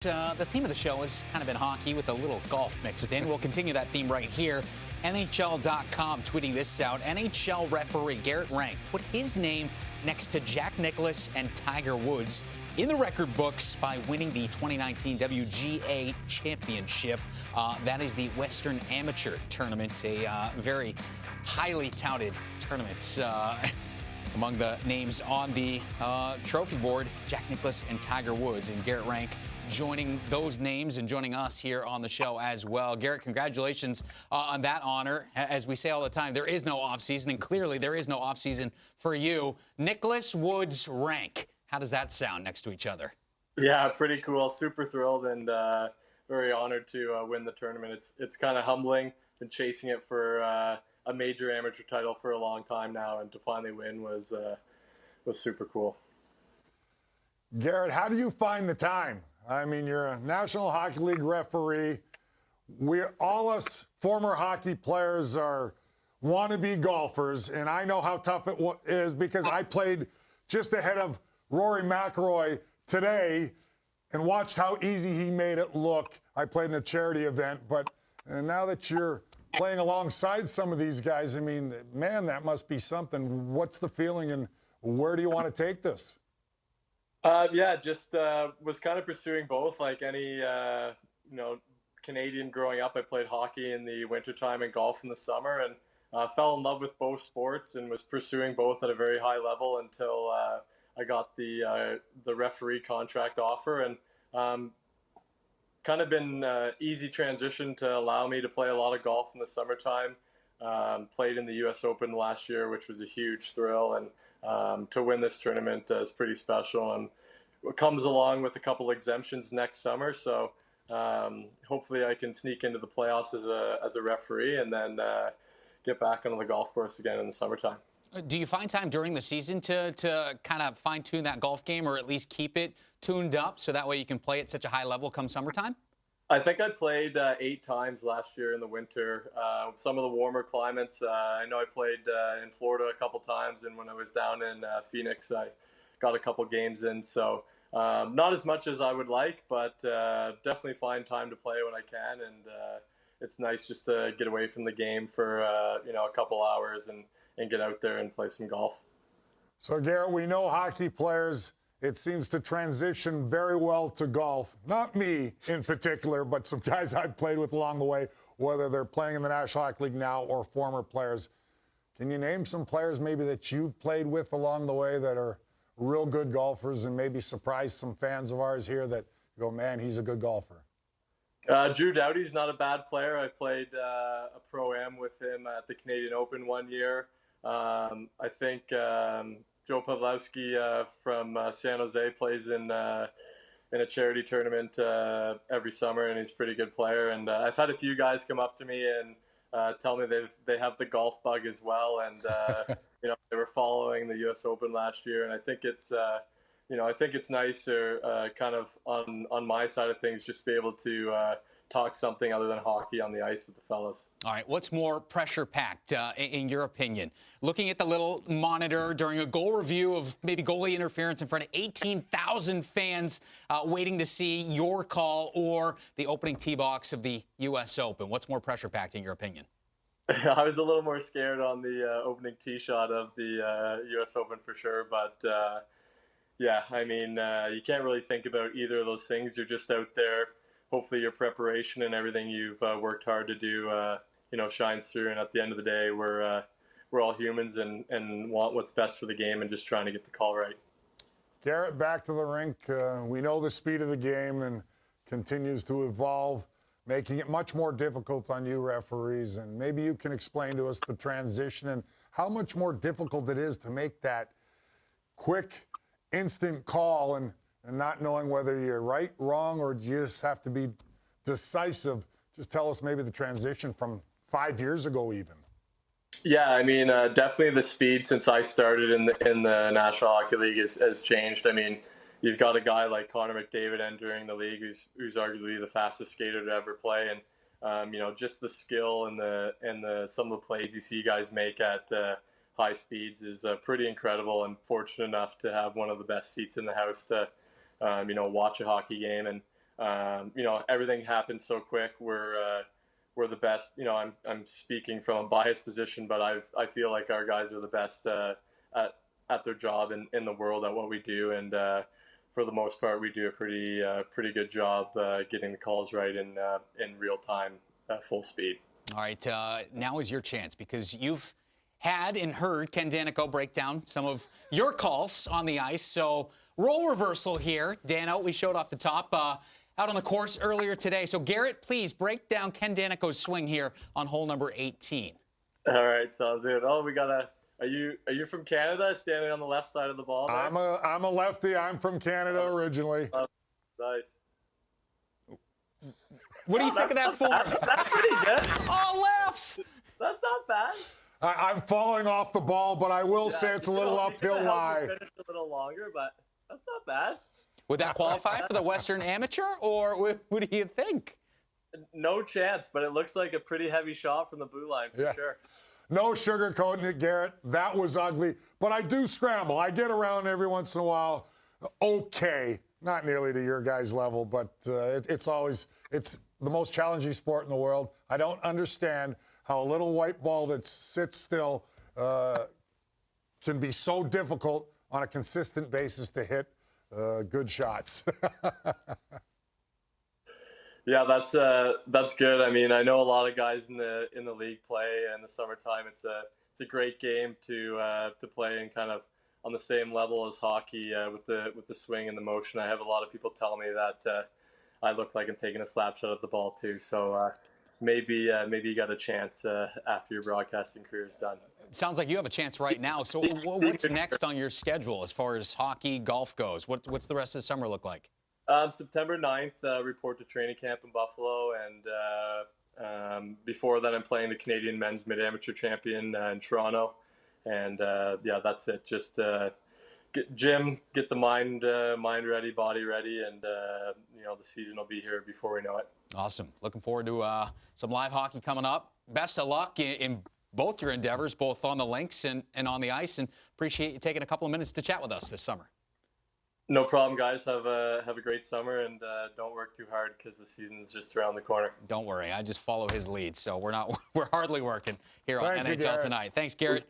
The theme of the show has kind of been hockey with a little golf mixed in. We'll continue that theme right here. NHL.com tweeting this out. NHL referee Garrett Rank put his name next to Jack Nicklaus and Tiger Woods in the record books by winning the 2019 WGA Championship. That is the Western Amateur Tournament, a very highly touted tournament. Among the names on the trophy board, Jack Nicklaus and Tiger Woods, and Garrett Rank joining those names and joining us here on the show as well. Garrett, congratulations on that honor. As we say all the time, there is no offseason, and clearly there is no offseason for you. Nicklaus, Woods, Rank. How does that sound next to each other? Yeah, pretty cool. Super thrilled and very honored to win the tournament. It's kind of humbling. Been chasing it for a major amateur title for a long time now, and to finally win was super cool. Garrett, how do you find the time? I mean, you're a National Hockey League referee. All us former hockey players are wannabe golfers, and I know how tough it is because I played just ahead of Rory McIlroy today and watched how easy he made it look. I played in a charity event, and now that you're playing alongside some of these guys, I mean, man, that must be something. What's the feeling, and where do you want to take this? Yeah, just was kind of pursuing both. Like any Canadian growing up, I played hockey in the wintertime and golf in the summer, and fell in love with both sports and was pursuing both at a very high level until I got the referee contract offer, and kind of been easy transition to allow me to play a lot of golf in the summertime. Played in the U.S. Open last year, which was a huge thrill, and to win this tournament is pretty special, and it comes along with a couple exemptions next summer. So hopefully I can sneak into the playoffs as a referee, and then get back on the golf course again in the summertime. Do you find time during the season to kind of fine-tune that golf game, or at least keep it tuned up so that way you can play at such a high level come summertime? I think I played 8 times last year in the winter. Some of the warmer climates. I know I played in Florida a couple times, and when I was down in Phoenix, I got a couple games in. So not as much as I would like, but definitely find time to play when I can. And it's nice just to get away from the game for a couple hours and get out there and play some golf. So, Garrett, we know hockey players, it seems to transition very well to golf. Not me in particular, but some guys I've played with along the way, whether they're playing in the National Hockey League now or former players. Can you name some players maybe that you've played with along the way that are real good golfers and maybe surprise some fans of ours here that go, man, he's a good golfer? Drew Doughty's not a bad player. I played a Pro-Am with him at the Canadian Open one year. I think Joe Pavlovsky from San Jose plays in a charity tournament every summer, and he's a pretty good player. And I've had a few guys come up to me and tell me they have the golf bug as well, and they were following the U.S. Open last year, and I think it's I think it's nice to kind of on my side of things just be able to talk something other than hockey on the ice with the fellas. All right, what's more pressure-packed in your opinion? Looking at the little monitor during a goal review of maybe goalie interference in front of 18,000 fans waiting to see your call, or the opening tee box of the U.S. Open? What's more pressure-packed in your opinion? I was a little more scared on the opening tee shot of the U.S. Open for sure, but yeah, I mean, you can't really think about either of those things. You're just out there. Hopefully your preparation and everything you've worked hard to do, shines through. And at the end of the day, we're all humans and want what's best for the game and just trying to get the call right. Garrett, back to the rink. We know the speed of the game and continues to evolve, making it much more difficult on you referees. And maybe you can explain to us the transition and how much more difficult it is to make that quick, instant call and not knowing whether you're right, wrong, or you just have to be decisive. Just tell us maybe the transition from 5 years ago even. Yeah, I mean, definitely the speed since I started in the National Hockey League has changed. I mean, you've got a guy like Connor McDavid entering the league who's arguably the fastest skater to ever play, and just the skill and the some of the plays you see guys make at high speeds is pretty incredible. And fortunate enough to have one of the best seats in the house to watch a hockey game. And everything happens so quick. We're the best. I'm speaking from a biased position, but I feel like our guys are the best at their job in the world at what we do, and for the most part, we do a pretty good job getting the calls right in real time, full speed. All right, now is your chance because you've had and heard Ken Danico break down some of your calls on the ice. So role reversal here. Dano, we showed off the top out on the course earlier today. So Garrett, please break down Ken Danico's swing here on hole number 18. All right, sounds good. Oh, we got a. Are you from Canada? Standing on the left side of the ball there? I'm a lefty. I'm from Canada originally. Nice. What do you think of that form? That's pretty good. All lefts. That's not bad. I'm falling off the ball, but I will say it's a little uphill lie. Finish a little longer, but that's not bad. Would that qualify for the Western Amateur, or what do you think? No chance, but it looks like a pretty heavy shot from the blue line for sure. No sugarcoating it, Garrett. That was ugly, but I do scramble. I get around every once in a while. Okay, not nearly to your guys' level, but it's the most challenging sport in the world. I don't understand how a little white ball that sits still can be so difficult on a consistent basis to hit good shots. Yeah, that's good. I mean, I know a lot of guys in the league play in the summertime. It's a great game to play and kind of on the same level as hockey with the swing and the motion. I have a lot of people telling me that I look like I'm taking a slap shot at the ball too. So maybe you got a chance after your broadcasting career is done. Sounds like you have a chance right now. So what's next on your schedule as far as hockey, golf goes? What's the rest of the summer look like? September 9th, report to training camp in Buffalo, and before that I'm playing the Canadian Men's Mid-Amateur Champion in Toronto. And that's it. Just get the mind ready, body ready, and the season will be here before we know it. Awesome. Looking forward to some live hockey coming up. Best of luck in both your endeavors, both on the links and on the ice, and appreciate you taking a couple of minutes to chat with us this summer. No problem, guys. Have a great summer, and don't work too hard because the season's just around the corner. Don't worry. I just follow his lead, so we're hardly working here on Thank you, NHL Garrett. Tonight. Thanks, Garrett.